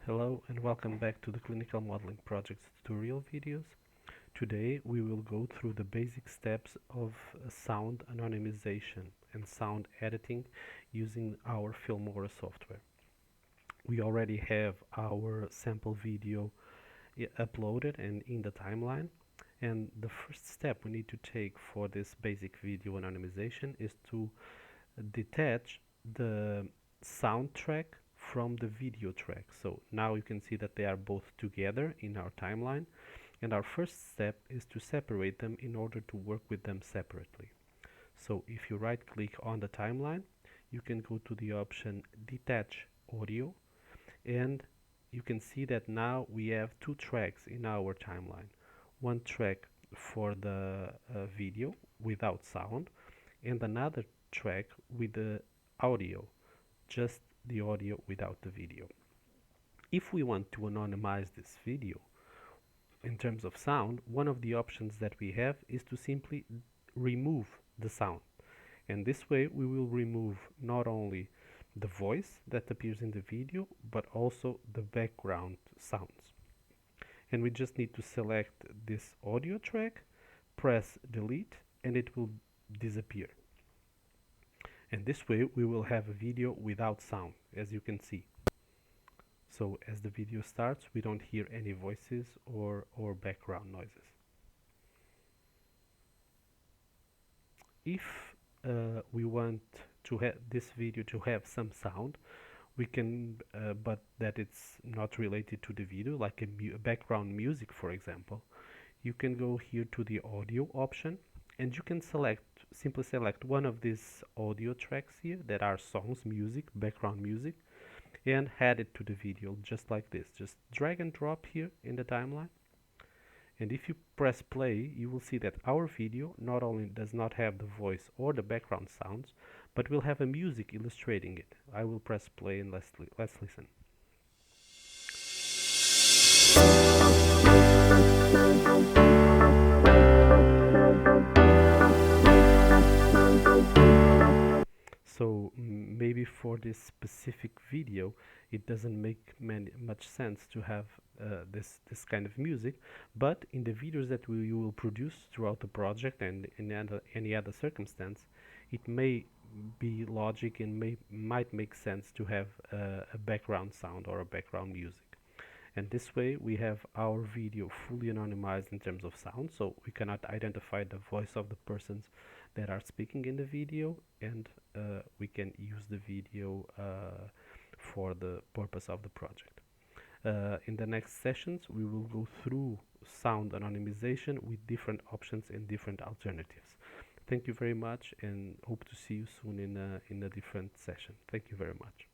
Hello and welcome back to the Clinical Modeling Project tutorial videos. Today we will go through the basic steps of sound anonymization and sound editing using our Filmora software. We already have our sample video uploaded and in the timeline, and the first step we need to take for this basic video anonymization is to detach the sound track from the video track. So now you can see that they are both together in our timeline, and our first step is to separate them in order to work with them separately. So if you right click on the timeline, you can go to the option detach audio, and you can see that now we have two tracks in our timeline. One track for the video without sound, and another track with the audio, just the audio without the video. If we want to anonymize this video in terms of sound, one of the options that we have is to simply remove the sound. And this way we will remove not only the voice that appears in the video, but also the background sounds. And we just need to select this audio track, press delete, and it will disappear. And this way we will have a video without sound, as you can see. So as the video starts, we don't hear any voices or background noises. If we want to have this video to have some sound, we can, but that it's not related to the video, like a background music, for example, you can go here to the audio option, and you can simply select one of these audio tracks here that are songs, music, background music, and add it to the video just like this. Just drag and drop here in the timeline, and if you press play, you will see that our video not only does not have the voice or the background sounds, but will have a music illustrating it. I will press play and let's listen. So maybe for this specific video it doesn't make much sense to have this kind of music, but in the videos that you will produce throughout the project and in any other circumstance, it may be logic and might make sense to have a background sound or a background music. And this way we have our video fully anonymized in terms of sound, so we cannot identify the voice of the persons that are speaking in the video, and we can use the video for the purpose of the project. In the next sessions we will go through sound anonymization with different options and different alternatives. Thank you very much, and hope to see you soon in a different session. Thank you very much.